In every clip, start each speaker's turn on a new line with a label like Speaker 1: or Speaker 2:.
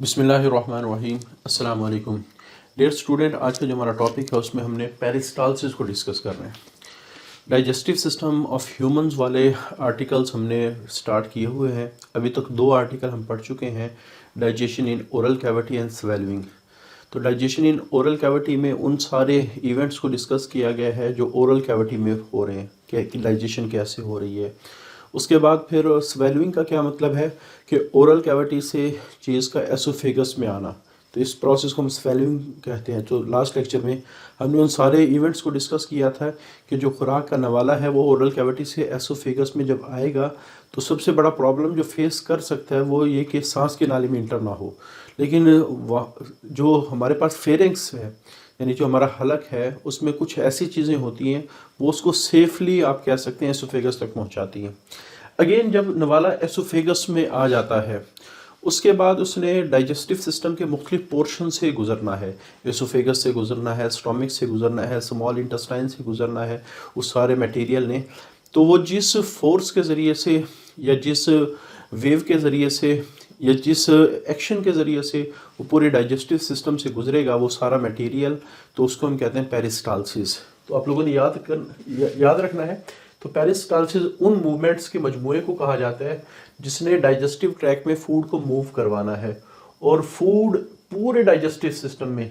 Speaker 1: बिस्मिल्लाहिर्रहमानिर्रहीम। अस्सलाम वालेकुम डियर स्टूडेंट। आज का जो हमारा टॉपिक है उसमें हमने पेरिस्टालसिस को डिस्कस कर रहे हैं। डाइजेस्टिव सिस्टम ऑफ ह्यूमंस वाले आर्टिकल्स हमने स्टार्ट किए हुए हैं। अभी तक 2 आर्टिकल हम पढ़ चुके हैं, digestion in oral cavity and स्वेलविंग। तो डाइजेशन इन ओरल कैविटी में उन सारे इवेंट्स को डिस्कस किया गया है जो ओरल कैविटी में हो रहे हैं, कि डाइजेशन कैसे हो रही है। उसके बाद फिर स्वेलविंग का क्या मतलब है कि ओरल कैविटी से चीज़ का एसोफेगस में आना, तो इस प्रोसेस को हम स्वेलविंग कहते हैं। तो लास्ट लेक्चर में हमने उन सारे इवेंट्स को डिस्कस किया था कि जो खुराक का नवाला है वो ओरल कैविटी से एसोफेगस में जब आएगा तो सबसे बड़ा प्रॉब्लम जो फेस कर सकता है वो ये कि सांस की नाली में इंटर ना हो। लेकिन जो हमारे पास फेरिंग्स है, यानी जो हमारा हलक है, उसमें कुछ ऐसी चीज़ें होती हैं वो उसको सेफली आप कह सकते हैं एसोफेगस तक पहुंचाती हैं। अगेन जब नवाला एसोफेगस में आ जाता है उसके बाद उसने डाइजेस्टिव सिस्टम के मुख्तलिफ पोर्शन से गुजरना है। एसोफेगस से गुजरना है, स्टोमिक से गुजरना है, स्मॉल इंटेस्टाइन से गुजरना है। उस सारे मटेरियल ने तो वो जिस फोर्स के ज़रिए से या जिस वेव के ज़रिए से या जिस एक्शन के ज़रिए से वो पूरे डाइजेस्टिव सिस्टम से गुजरेगा वो सारा मटेरियल, तो उसको हम कहते हैं पेरिस्टालसिस। तो आप लोगों ने याद रखना है। तो पेरिस्टालसिस उन मूवमेंट्स के मजमूए को कहा जाता है जिसने डाइजेस्टिव ट्रैक में फूड को मूव करवाना है। और फूड पूरे डाइजेस्टिव सिस्टम में,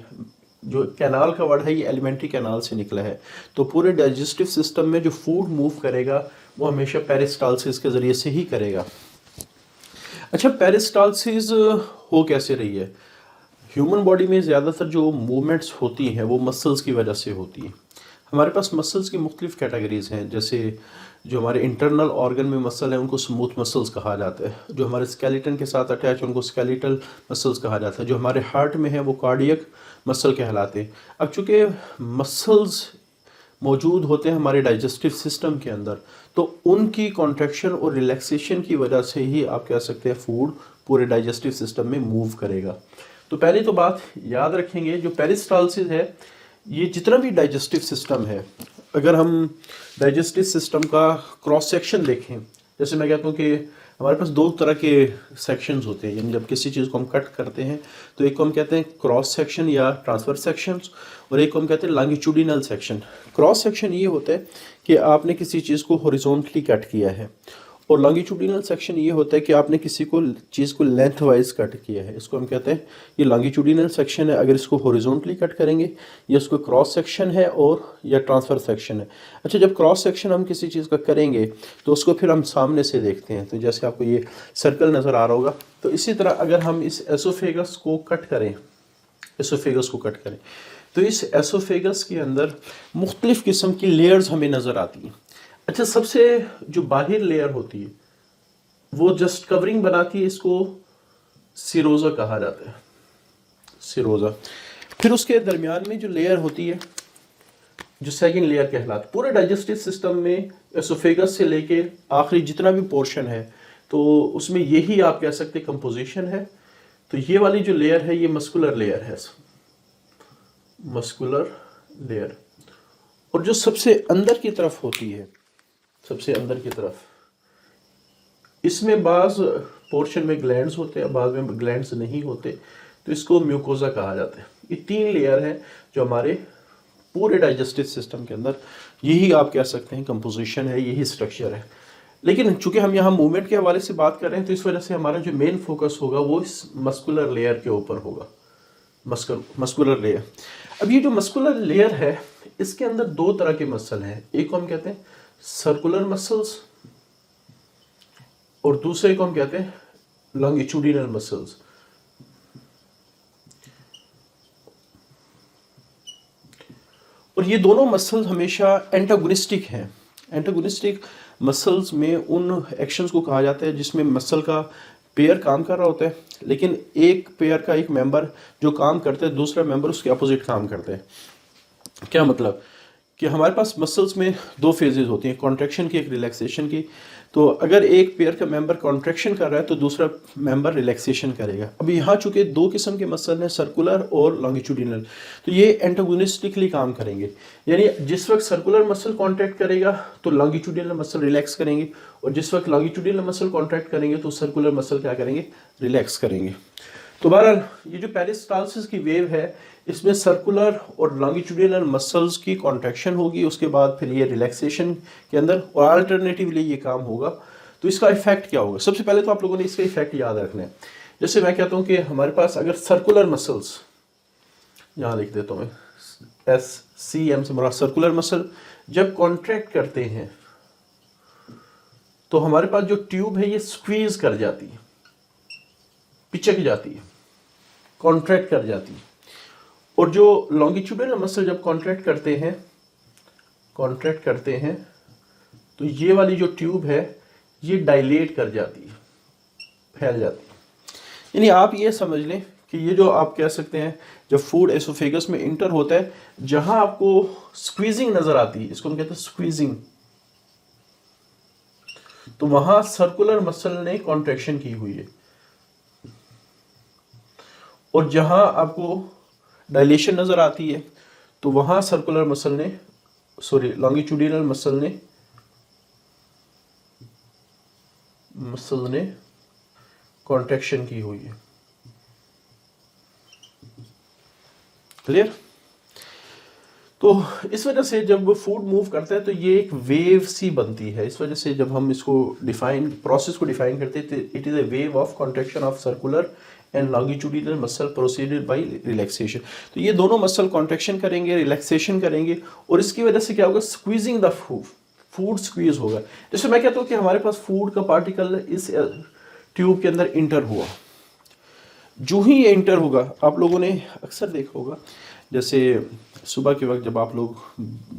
Speaker 1: जो कैनाल का वर्ड है ये एलिमेंट्री कैनाल से निकला है, तो पूरे डाइजेस्टिव सिस्टम में जो फूड मूव करेगा वो हमेशा पेरिस्टालसिस के ज़रिए से ही करेगा। अच्छा, पेरिस्टालसिस हो कैसे रही है? ह्यूमन बॉडी में ज़्यादातर जो मूवमेंट्स होती हैं वो मसल्स की वजह से होती हैं। हमारे पास मसल्स की मुख्तलिफ कैटेगरीज़ हैं। जैसे जो हमारे इंटरनल ऑर्गन में मसल हैं उनको स्मूथ मसल्स कहा जाता है। जो हमारे स्केलेटन के साथ अटैच उनको स्केलेटल मसल्स कहा जाता है। जो हमारे हार्ट में है वो कार्डियक मसल कहलाते हैं। अब चूँकि मसल्स मौजूद होते हैं हमारे डाइजेस्टिव सिस्टम के अंदर, तो उनकी कॉन्ट्रैक्शन और रिलैक्सेशन की वजह से ही आप कह सकते हैं फूड पूरे डाइजेस्टिव सिस्टम में मूव करेगा। तो पहली तो बात याद रखेंगे, जो पेरिस्टालसिस है ये जितना भी डाइजेस्टिव सिस्टम है, अगर हम डाइजेस्टिव सिस्टम का क्रॉस सेक्शन देखें, जैसे मैं कहता हूँ कि हमारे पास 2 तरह के सेक्शंस होते हैं। यानी जब किसी चीज़ को हम कट करते हैं तो एक को हम कहते हैं क्रॉस सेक्शन या ट्रांसफर सेक्शंस, और एक को हम कहते हैं लॉन्गिट्यूडिनल सेक्शन। क्रॉस सेक्शन ये होता है कि आपने किसी चीज़ को हॉरिजॉन्टली कट किया है, और लॉन्गिट्यूडिनल सेक्शन ये होता है कि आपने किसी को चीज़ को लेंथ वाइज कट किया है। इसको हम कहते हैं ये लॉन्गिट्यूडिनल सेक्शन है। अगर इसको हॉरिजॉन्टली कट करेंगे ये इसको क्रॉस सेक्शन है, और या ट्रांसफ़र सेक्शन है। अच्छा, जब क्रॉस सेक्शन हम किसी चीज़ का करेंगे तो उसको फिर हम सामने से देखते हैं। तो जैसे आपको ये सर्कल नज़र आ रहा होगा, तो इसी तरह अगर हम इस एसोफेगस को कट करें, तो इस एसोफेगस के अंदर मुख्तलिफ़ किस्म की लेयर्स हमें नज़र आती हैं। अच्छा, सबसे जो बाहर लेयर होती है वो जस्ट कवरिंग बनाती है, इसको सिरोजा कहा जाता है, सिरोजा। फिर उसके दरमियान में जो लेयर होती है जो सेकंड लेयर कहलाती है। पूरे डाइजेस्टिव सिस्टम में एसोफेगस से लेके आखिरी जितना भी पोर्शन है तो उसमें यही आप कह सकते कंपोजिशन है। तो ये वाली जो लेयर है ये मस्कुलर लेयर है, मस्कुलर लेयर। और जो सबसे अंदर की तरफ होती है, सबसे अंदर की तरफ, इसमें बाज पोर्शन में ग्लैंड्स होते हैं, बाद में ग्लैंड्स नहीं होते, तो इसको म्यूकोजा कहा जाता है। ये 3 लेयर है जो हमारे पूरे डाइजेस्टिव सिस्टम के अंदर, यही आप कह सकते हैं कंपोजिशन है, यही स्ट्रक्चर है। लेकिन चूंकि हम यहाँ मूवमेंट के हवाले से बात कर रहे हैं तो इस वजह से हमारा जो मेन फोकस होगा वो इस मस्कुलर लेयर के ऊपर होगा, मस्कुलर लेयर। अब ये जो मस्कुलर लेयर है इसके अंदर 2 तरह के मसल हैं। एक को हम कहते हैं सर्कुलर मसल्स और दूसरे को हम कहते हैं लॉन्गिट्यूडिनल मसल्स। और ये दोनों मसल्स हमेशा एंटागोनिस्टिक हैं। एंटागोनिस्टिक मसल्स में उन एक्शंस को कहा जाता है जिसमें मसल का पेयर काम कर रहा होता है, लेकिन एक पेयर का एक मेंबर जो काम करता है दूसरा मेंबर उसके अपोजिट काम करता है। क्या मतलब कि हमारे पास मसल्स में 2 फेजेस होती हैं, कॉन्ट्रैक्शन की, एक रिलैक्सेशन की। तो अगर एक पेयर का मेंबर कॉन्ट्रैक्शन कर रहा है तो दूसरा मेंबर रिलैक्सेशन करेगा। अब यहाँ चूंकि 2 किस्म के मसल हैं, सर्कुलर और लॉन्गिट्यूडिनल, तो ये एंटागोनिस्टिकली काम करेंगे। यानी जिस वक्त सर्कुलर मसल कॉन्ट्रैक्ट करेगा तो लॉन्गिट्यूडिनल मसल रिलैक्स करेंगे, और जिस वक्त लॉन्गिट्यूडिनल मसल कॉन्ट्रैक्ट करेंगे तो सर्कुलर मसल क्या करेंगे, रिलैक्स करेंगे। तो बहरहाल ये जो पेरिस्टाल्सिस की वेव है इसमें सर्कुलर और लॉन्गिट्यूडिनल मसल्स की कॉन्ट्रैक्शन होगी, उसके बाद फिर ये रिलैक्सेशन के अंदर, और अल्टरनेटिवली ये काम होगा। तो इसका इफेक्ट क्या होगा? सबसे पहले तो आप लोगों ने इसका इफेक्ट याद रखना है। जैसे मैं कहता हूँ कि हमारे पास अगर सर्कुलर मसल्स, यहाँ लिख देता हूँ मैं, SCM से मुराद सर्कुलर मसल जब कॉन्ट्रैक्ट करते हैं तो हमारे पास जो ट्यूब है ये स्क्वीज कर जाती है, पिचक जाती है, कॉन्ट्रैक्ट कर जाती है। और जो लॉन्गिट्यूडिनल मसल जब कॉन्ट्रैक्ट करते हैं तो ये वाली जो ट्यूब है ये डायलेट कर जाती है, फैल जाती है। यानी आप ये समझ लें कि ये जो आप कह सकते हैं जब फूड एसोफेगस में इंटर होता है, जहां आपको स्क्वीजिंग नजर आती है, इसको हम कहते हैं स्क्वीजिंग, तो वहां सर्कुलर मसल ने कॉन्ट्रैक्शन की हुई है। और जहां आपको डायलेशन नजर आती है तो वहां सर्कुलर मसल ने, सॉरी लॉन्गिट्यूडिनल मसल ने कॉन्ट्रैक्शन की हुई है। क्लियर? तो इस वजह से जब फूड मूव करता है तो ये एक वेव सी बनती है। इस वजह से जब हम इसको प्रोसेस को डिफाइन करते हैं, it is a wave of contraction of circular and longitudinal muscle proceeded by relaxation. तो ये दोनों मसल कॉन्ट्रैक्शन करेंगे, रिलैक्सेशन करेंगे, और इसकी वजह से क्या होगा? स्क्वीजिंग द फूड स्क्वीज होगा। जैसे मैं कहता हूँ कि हमारे पास फूड का पार्टिकल इस ट्यूब के अंदर इंटर हुआ, जो ही ये इंटर होगा, आप लोगों ने अक्सर देखा होगा, जैसे सुबह के वक्त जब आप लोग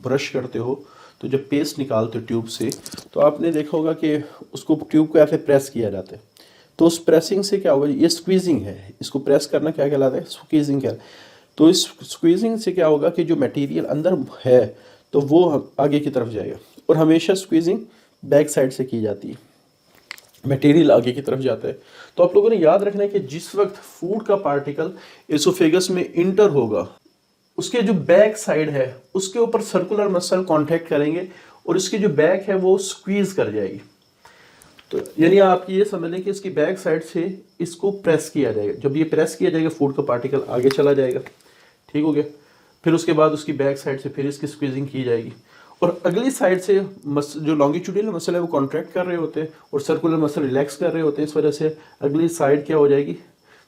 Speaker 1: ब्रश करते हो तो जब पेस्ट निकालते हो ट्यूब से, तो आपने देखा होगा कि उसको ट्यूब को ऐसे प्रेस किया जाता है। तो उस प्रेसिंग से क्या होगा? ये स्क्वीजिंग है, इसको प्रेस करना क्या कहलाता है? स्क्वीजिंग क्या? तो इस स्क्वीजिंग से क्या होगा कि जो मटेरियल अंदर है तो वो आगे की तरफ जाएगा, और हमेशा स्क्वीजिंग बैक साइड से की जाती है, मटेरियल आगे की तरफ जाता है। तो आप लोगों ने याद रखना है कि जिस वक्त फूड का पार्टिकल एसोफेगस में इंटर होगा, उसके जो बैक साइड है उसके ऊपर सर्कुलर मसल कांटेक्ट करेंगे और इसकी जो बैक है वो स्क्वीज कर जाएगी। तो यानी आप ये समझ लें कि इसकी बैक साइड से इसको प्रेस किया जाएगा। जब ये प्रेस किया जाएगा फूड का पार्टिकल आगे चला जाएगा, ठीक हो गया। फिर उसके बाद उसकी बैक साइड से फिर इसकी स्क्वीजिंग की जाएगी, और अगली साइड से जो लॉन्गिट्यूडिनल मसल है वो कॉन्ट्रैक्ट कर रहे होते हैं और सर्कुलर मसल रिलैक्स कर रहे होते हैं। इस वजह से अगली साइड क्या हो जाएगी?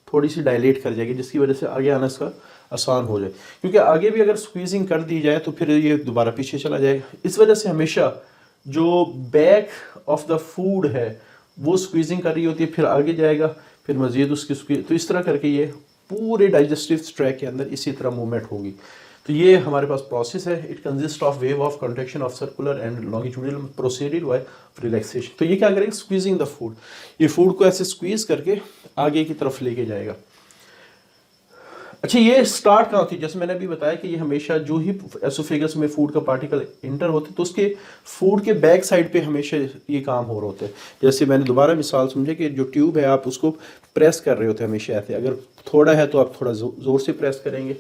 Speaker 1: थोड़ी सी डायलेट कर जाएगी, जिसकी वजह से आगे आना इसका आसान हो जाए, क्योंकि आगे भी अगर स्क्वीजिंग कर दी जाए तो फिर ये दोबारा पीछे चला जाएगा। इस वजह से हमेशा जो बैक ऑफ द फूड है वो स्क्वीजिंग कर रही होती है, फिर आगे जाएगा, फिर मजीद उसकी स्क्वीज, तो इस तरह करके ये पूरे डाइजेस्टिव ट्रैक के अंदर इसी तरह मूवमेंट होगी। तो ये हमारे पास प्रोसेस है। It consist of wave of contraction of circular and longitudinal proceeded by relaxation. तो ये क्या करेगा? स्क्वीजिंग द फूड, ये फूड को ऐसे स्क्वीज करके आगे की तरफ लेके जाएगा। अच्छा, ये स्टार्ट कहाँ होती है? जैसे मैंने अभी बताया कि ये हमेशा जो ही एसोफेगस में फूड का पार्टिकल इंटर होते तो उसके फूड के बैक साइड पे हमेशा ये काम हो रहा होता है। जैसे मैंने दोबारा मिसाल समझे कि जो ट्यूब है आप उसको प्रेस कर रहे होते हैं हमेशा ऐसे, अगर थोड़ा है तो आप थोड़ा जोर से प्रेस करेंगे,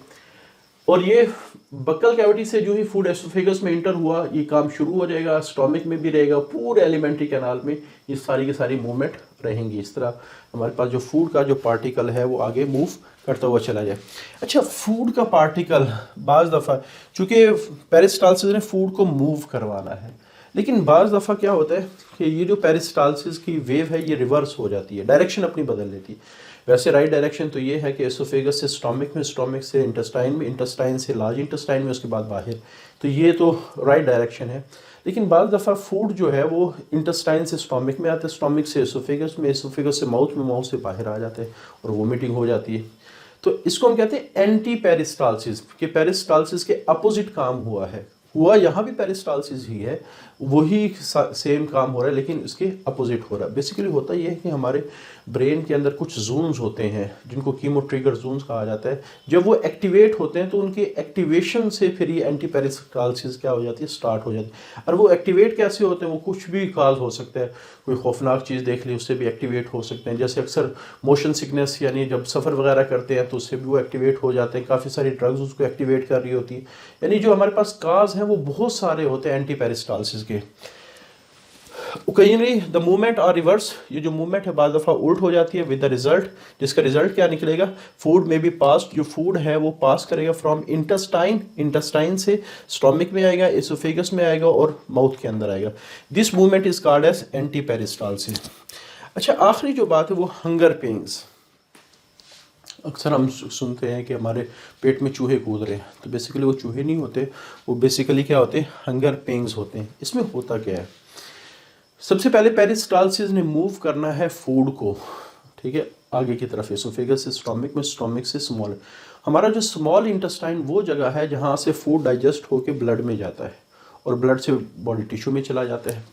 Speaker 1: और ये बक्कल कैविटी से जो ही फूड एसोफेगस में इंटर हुआ ये काम शुरू हो जाएगा, स्टोमिक में भी रहेगा, पूरे एलिमेंट्री कैनाल में ये सारी की सारी मूवमेंट रहेंगी। इस तरह हमारे पास जो फूड का जो पार्टिकल है वो आगे मूव करता हुआ चला जाए। अच्छा, फूड का पार्टिकल बाज़ दफ़ा, चूँकि पेरिस्टाल्सिस ने फूड को मूव करवाना है, लेकिन बाज़ दफ़ा क्या होता है कि ये जो पेरिस्टाल्सिस की वेव है ये रिवर्स हो जाती है, डायरेक्शन अपनी बदल लेती है। वैसे राइट डायरेक्शन तो ये है कि एसोफेगस से स्टोमिक में, स्टोमिक से इंटेस्टाइन में, इंटेस्टाइन से लार्ज इंटेस्टाइन में, उसके बाद बाहर, तो ये तो राइट डायरेक्शन है। लेकिन बाज़ दफ़ा फूड जो है वो इंटेस्टाइन से स्टोमिक में आता है, स्टोमिक से एसोफेगस में, एसोफेगस से माउथ में, माउथ से बाहर आ जाते हैं और वोमिटिंग हो जाती है। तो इसको हम कहते हैं एंटी पेरिस्टाल्सिस, कि पेरिस्टाल्सिस के अपोजिट काम हुआ है। हुआ यहाँ भी पेरिस्टाल्सिस ही है, वही सेम काम हो रहा है लेकिन इसके अपोजिट हो रहा है। बेसिकली होता ये है कि हमारे ब्रेन के अंदर कुछ जोन्स होते हैं जिनको कीमो ट्रिगर जोन्स कहा जाता है। जब वो एक्टिवेट होते हैं तो उनके एक्टिवेशन से फिर ये एंटी पेरिस्टाल्सिस क्या हो जाती है? स्टार्ट हो जाती है। और वो एक्टिवेट कैसे होते हैं? वो कुछ भी काज हो सकता है, कोई खौफनाक चीज़ देख ली उससे भी एक्टिवेट हो सकते हैं। जैसे अक्सर मोशन सिकनेस, यानी जब सफ़र वगैरह करते हैं तो उससे भी वो एक्टिवेट हो जाते हैं। काफ़ी सारी ड्रग्स उसको एक्टिवेट कर रही होती है। यानी जो हमारे पास काज हैं वो बहुत सारे होते हैं एंटी पेरिस्टाल्सिस के। ओकेजनली द मूवमेंट और रिवर्स, ये जो मूवमेंट है बाज़ दफ़ा उल्ट हो जाती है विद द रिजल्ट, जिसका रिजल्ट क्या निकलेगा, फूड में बी पास, जो फूड है वो पास करेगा फ्रॉम इंटेस्टाइन से स्टोमिक में आएगा, एसोफेगस में आएगा और माउथ के अंदर आएगा। This movement is called as anti peristalsis. अच्छा, आखिरी जो बात है वो हंगर पेन्स। अक्सर हम सुनते हैं कि हमारे पेट में चूहे कूद रहे हैं, तो बेसिकली वो चूहे नहीं होते, वो बेसिकली क्या होते हैं, हंगर पेन्स होते हैं। इसमें होता क्या है, सबसे पहले पेरिस्टालसिस ने मूव करना है फूड को, ठीक है, आगे की तरफ, एसोफेगस से स्टोमिक में, स्टोमिक से स्मॉल। हमारा जो स्मॉल इंटेस्टाइन वो जगह है जहाँ से फूड डाइजेस्ट होकर ब्लड में जाता है और ब्लड से बॉडी टिश्यू में चला जाता है।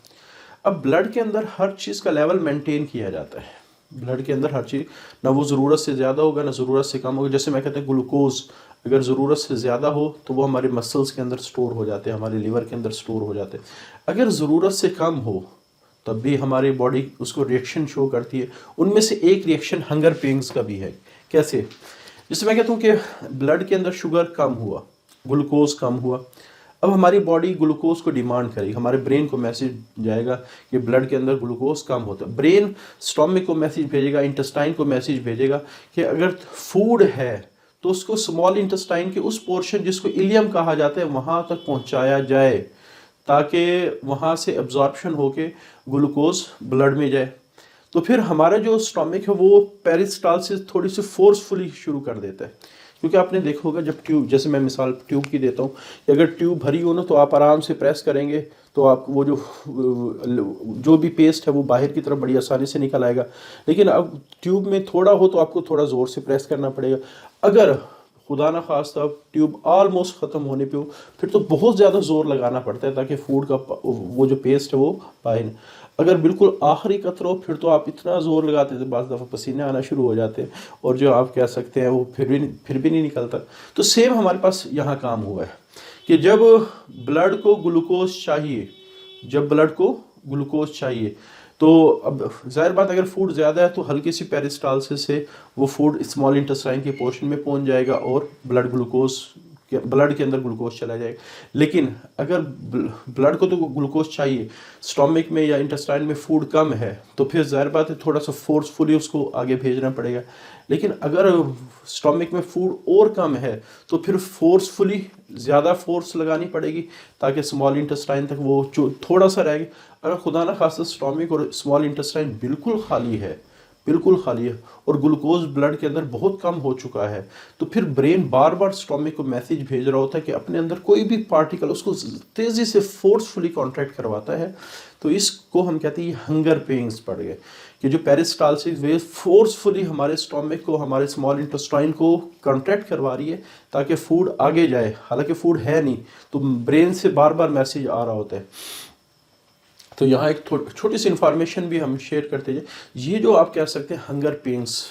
Speaker 1: अब ब्लड के अंदर हर चीज़ का लेवल मेंटेन किया जाता है, ब्लड के अंदर हर चीज़, ना वो ज़रूरत से ज़्यादा होगा ना ज़रूरत से कम होगा। जैसे मैं कहता हूँ ग्लूकोज अगर ज़रूरत से ज़्यादा हो तो वो हमारे मसल्स के अंदर स्टोर हो जाते हैं, हमारे लिवर के अंदर स्टोर हो जाते हैं। अगर ज़रूरत से कम हो तब भी हमारी बॉडी उसको रिएक्शन शो करती है। उनमें से एक रिएक्शन हंगर पेन्स का भी है। कैसे, जैसे मैं कहता हूँ कि ब्लड के अंदर शुगर कम हुआ, ग्लूकोज कम हुआ, अब हमारी बॉडी ग्लूकोज को डिमांड करेगी, हमारे ब्रेन को मैसेज जाएगा कि ब्लड के अंदर ग्लूकोज कम होता है। ब्रेन स्टोमिक को मैसेज भेजेगा, इंटेस्टाइन को मैसेज भेजेगा कि अगर फूड है तो उसको स्मॉल इंटेस्टाइन के उस पोर्शन जिसको इलियम कहा जाता है वहाँ तक पहुँचाया जाए, ताकि वहाँ से एब्जॉर्प्शन होके ग्लूकोज ब्लड में जाए। तो फिर हमारा जो स्टोमिक है वो पेरिस्टालसिस थोड़ी सी फोर्सफुली शुरू कर देता है। क्योंकि आपने देखा होगा जब ट्यूब, जैसे मैं मिसाल ट्यूब की देता हूँ, कि अगर ट्यूब भरी हो ना तो आप आराम से प्रेस करेंगे तो आप वो जो भी पेस्ट है वो बाहर की तरफ बड़ी आसानी से निकल आएगा। लेकिन अब ट्यूब में थोड़ा हो तो आपको थोड़ा ज़ोर से प्रेस करना पड़ेगा। अगर खुदा ना खास्ता ट्यूब ऑलमोस्ट ख़त्म होने पे हो फिर तो बहुत ज़्यादा ज़ोर लगाना पड़ता है ताकि फूड का वो जो पेस्ट है वो बाहर। अगर बिल्कुल आखिरी कतरा हो फिर तो आप इतना ज़ोर लगाते थे बाज़ दफ़ा पसीने आना शुरू हो जाते हैं और जो आप कह सकते हैं वो फिर भी नहीं निकलता। तो सेम हमारे पास यहाँ काम हुआ है कि जब ब्लड को ग्लूकोज चाहिए तो अब जाहिर बात अगर फूड ज़्यादा है तो हल्की सी पेरिस्टालसिस से वो फूड स्मॉल इंटेस्टाइन के पोर्शन में पहुंच जाएगा और ब्लड के अंदर ग्लूकोज चला जाएगा। लेकिन अगर ब्लड को तो ग्लूकोज चाहिए, स्टोमिक में या इंटेस्टाइन में फूड कम है तो फिर जाहिर बात है थोड़ा सा फोर्सफुली उसको आगे भेजना पड़ेगा। लेकिन अगर स्टोमिक में फूड और कम है तो फिर फोर्सफुली ज़्यादा फोर्स लगानी पड़ेगी ताकि स्मॉल इंटेस्टाइन तक वो जो थोड़ा सा रहेगा। अगर खुदा ना खासा स्टोमिक और स्मॉल इंटेस्टाइन बिल्कुल खाली है और ग्लूकोज ब्लड के अंदर बहुत कम हो चुका है तो फिर ब्रेन बार बार स्टोमिक को मैसेज भेज रहा होता है कि अपने अंदर कोई भी पार्टिकल उसको तेज़ी से फोर्सफुली कॉन्ट्रैक्ट करवाता है। तो इसको हम कहते हैं हंगर पेन्स पड़ गए कि जो पेरिस्टालसिस वे फोर्सफुली हमारे स्टोमिक को, हमारे स्मॉल इंटेस्टाइन को कॉन्ट्रैक्ट करवा रही है ताकि फूड आगे जाए। हालांकि फूड है नहीं तो ब्रेन से बार बार मैसेज आ रहा होता है। तो यहाँ एक छोटी सी इन्फॉर्मेशन भी हम शेयर करते हैं। ये जो आप कह सकते हैं हंगर पेन्स,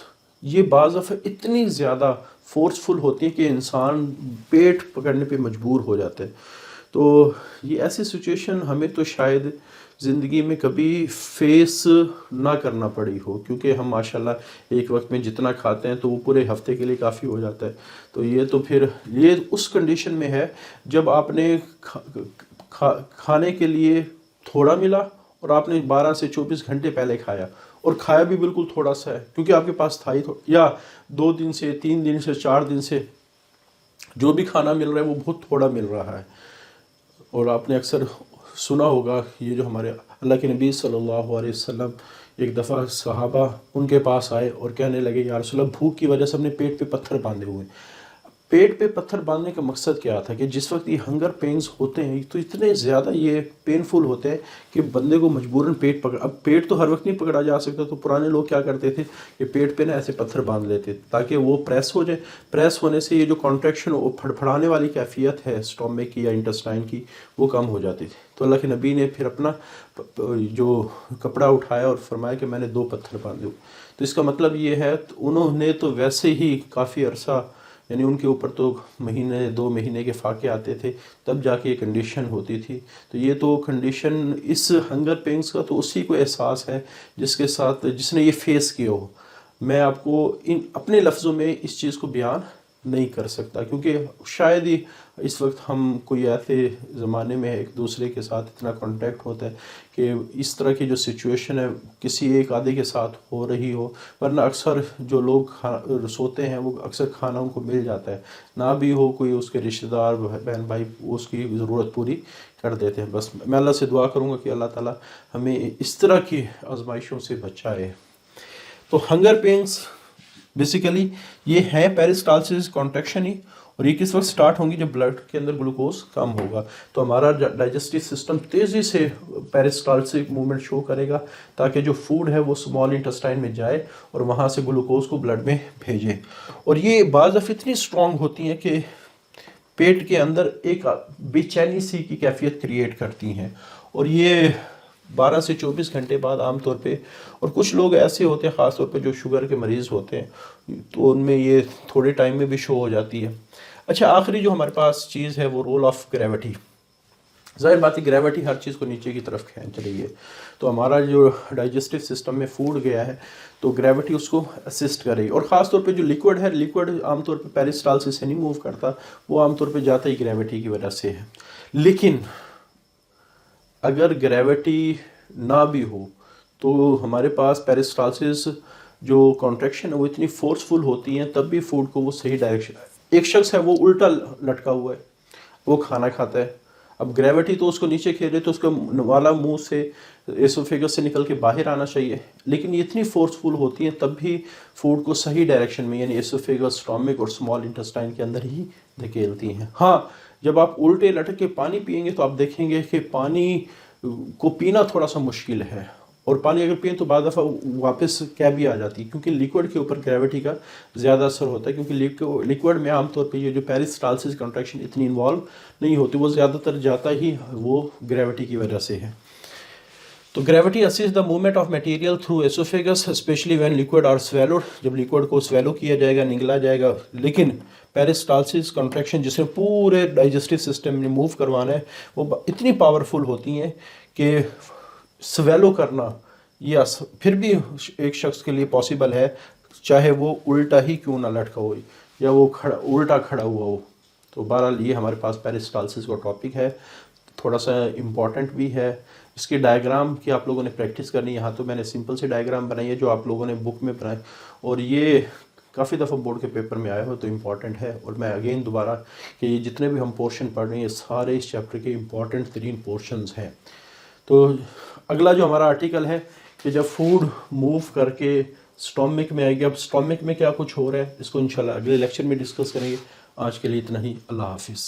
Speaker 1: ये बाज़ दफ़ा इतनी ज़्यादा फोर्सफुल होती है कि इंसान पेट पकड़ने पे मजबूर हो जाता है। तो ये ऐसी सिचुएशन हमें तो शायद ज़िंदगी में कभी फेस ना करना पड़ी हो, क्योंकि हम माशाल्लाह एक वक्त में जितना खाते हैं तो वो पूरे हफ्ते के लिए काफ़ी हो जाता है। तो ये तो फिर ये उस कंडीशन में है जब आपने खाने के लिए थोड़ा मिला और आपने 12 से 24 घंटे पहले खाया और खाया भी बिल्कुल थोड़ा सा है क्योंकि आपके पास था ही या 2 दिन से 3 दिन से 4 दिन से जो भी खाना मिल रहा है वो बहुत थोड़ा मिल रहा है। और आपने अक्सर सुना होगा ये जो हमारे अल्लाह के नबी सल्लल्लाहु अलैहि वसल्लम एक दफ़ा सहाबा उनके पास आए और कहने लगे या रसूल अल्लाह भूख की वजह से अपने पेट पे पत्थर बांधे हुए। पेट पे पत्थर बांधने का मकसद क्या था कि जिस वक्त ये हंगर पेन्स होते हैं तो इतने ज़्यादा ये पेनफुल होते हैं कि बंदे को मजबूरन पेट पकड़, अब पेट तो हर वक्त नहीं पकड़ा जा सकता तो पुराने लोग क्या करते थे कि पेट पे ना ऐसे पत्थर बांध लेते ताकि वो प्रेस हो जाए। प्रेस होने से ये जो कॉन्ट्रैक्शन वो फड़फड़ाने वाली कैफियत है स्टोमिक की या इंटेस्टाइन की वो कम हो जाती थी। तो अल्लाह के नबी ने फिर अपना जो कपड़ा उठाया और फरमाया कि मैंने 2 पत्थर बांधे। तो इसका मतलब ये है उन्होंने तो वैसे ही काफ़ी अरसा यानी उनके ऊपर तो 1-2 महीने के फाके आते थे तब जाके ये कंडीशन होती थी। तो ये तो कंडीशन इस हंगर पेन्स का तो उसी को एहसास है जिसने ये फेस किया हो। मैं आपको इन अपने लफ्ज़ों में इस चीज़ को बयान नहीं कर सकता, क्योंकि शायद ही इस वक्त हम कोई ऐसे ज़माने में एक दूसरे के साथ इतना कांटेक्ट होता है कि इस तरह की जो सिचुएशन है किसी एक आदे के साथ हो रही हो, वरना अक्सर जो लोग सोते हैं वो अक्सर खाना उनको मिल जाता है, ना भी हो कोई उसके रिश्तेदार बहन भाई उसकी ज़रूरत पूरी कर देते हैं। बस मैं अल्लाह से दुआ करूँगा कि अल्लाह ताला हमें इस तरह की आजमाइशों से बचाए। तो हंगर पेंस बेसिकली ये है पेरिस्टालसिस कॉन्ट्रैक्शन ही, और ये किस वक्त स्टार्ट होंगी जब ब्लड के अंदर ग्लूकोज कम होगा। तो हमारा डाइजेस्टिव सिस्टम तेज़ी से पेरिस्टालसिस मूवमेंट शो करेगा ताकि जो फूड है वो स्मॉल इंटेस्टाइन में जाए और वहाँ से ग्लूकोज को ब्लड में भेजे। और ये बाज़ दफ़ा इतनी स्ट्रॉन्ग होती हैं कि पेट के अंदर एक बेचैनी सी की कैफियत क्रिएट करती हैं, और ये 12 से 24 घंटे बाद आमतौर पे, और कुछ लोग ऐसे होते हैं ख़ास तौर पे जो शुगर के मरीज़ होते हैं तो उनमें ये थोड़े टाइम में भी शो हो जाती है। अच्छा, आखिरी जो हमारे पास चीज़ है वो रोल ऑफ ग्रेविटी। ज़ाहिर बात है ग्रेविटी हर चीज़ को नीचे की तरफ खींच रही है, तो हमारा जो डाइजेस्टिव सिस्टम में फूड गया है तो ग्रेविटी उसको असिस्ट करेगी। और ख़ास तौर पे जो लिक्विड है, लिक्विड आमतौर पे पेरिस्टालसिस से नहीं मूव करता, वो आमतौर पे जाता ही ग्रेविटी की वजह से है। लेकिन अगर ग्रेविटी ना भी हो तो हमारे पास पेरिस्टालसिस जो कॉन्ट्रैक्शन है वो इतनी फोर्सफुल होती हैं तब भी फूड को वो सही डायरेक्शन। एक शख्स है वो उल्टा लटका हुआ है, वो खाना खाता है, अब ग्रेविटी तो उसको नीचे खेल रही, तो उसका वाला मुंह से एसोफेगस से निकल के बाहर आना चाहिए, लेकिन ये इतनी फोर्सफुल होती हैं तब भी फूड को सही डायरेक्शन में यानी एसोफेगस, स्टोमक और स्मॉल इंटेस्टाइन के अंदर ही धकेलती हैं। हाँ, जब आप उल्टे लटक के पानी पिएंगे तो आप देखेंगे कि पानी को पीना थोड़ा सा मुश्किल है, और पानी अगर पिए तो बाद दफ़ा वापस क्या भी आ जाती है, क्योंकि लिक्विड के ऊपर ग्रेविटी का ज़्यादा असर होता है। क्योंकि लिक्विड में आमतौर पे ये जो पेरिस्टालसिस कॉन्ट्रैक्शन इतनी इन्वॉल्व नहीं होती, वो ज़्यादातर जाता ही वो ग्रेविटी की वजह से है। तो gravity assist the movement of material through oesophagus specially when liquid are swallowed, जब लिक्विड को स्वेलो किया जाएगा, निगला जाएगा। लेकिन पेरिस्टालसिस कॉन्ट्रैक्शन जिसमें पूरे डाइजेस्टिव सिस्टम में मूव करवाना है वो इतनी पावरफुल होती हैं कि स्वेलो करना ये फिर भी एक शख्स के लिए पॉसिबल है, चाहे वो उल्टा ही क्यों ना लटका हो या वो उल्टा खड़ा हुआ हो। तो बहरहाल ये हमारे पास पेरिस्टालसिस का टॉपिक है, थोड़ा सा इम्पॉर्टेंट भी है। इसके डायग्राम की आप लोगों ने प्रैक्टिस करनी है। यहाँ तो मैंने सिंपल से डायग्राम बनाई है जो आप लोगों ने बुक में बनाए, और ये काफ़ी दफ़ा बोर्ड के पेपर में आया हो तो इम्पॉर्टेंट है। और मैं अगेन दोबारा कि ये जितने भी हम पोर्शन पढ़ रहे हैं ये सारे इस चैप्टर के इम्पॉर्टेंट 3 पोर्शंस हैं। तो अगला जो हमारा आर्टिकल है कि जब फूड मूव करके स्टोमक में आएगी, अब स्टोमक में क्या कुछ हो रहा है इसको इंशाल्लाह अगले लेक्चर में डिस्कस करेंगे। आज के लिए इतना ही, अल्लाह हाफिज़।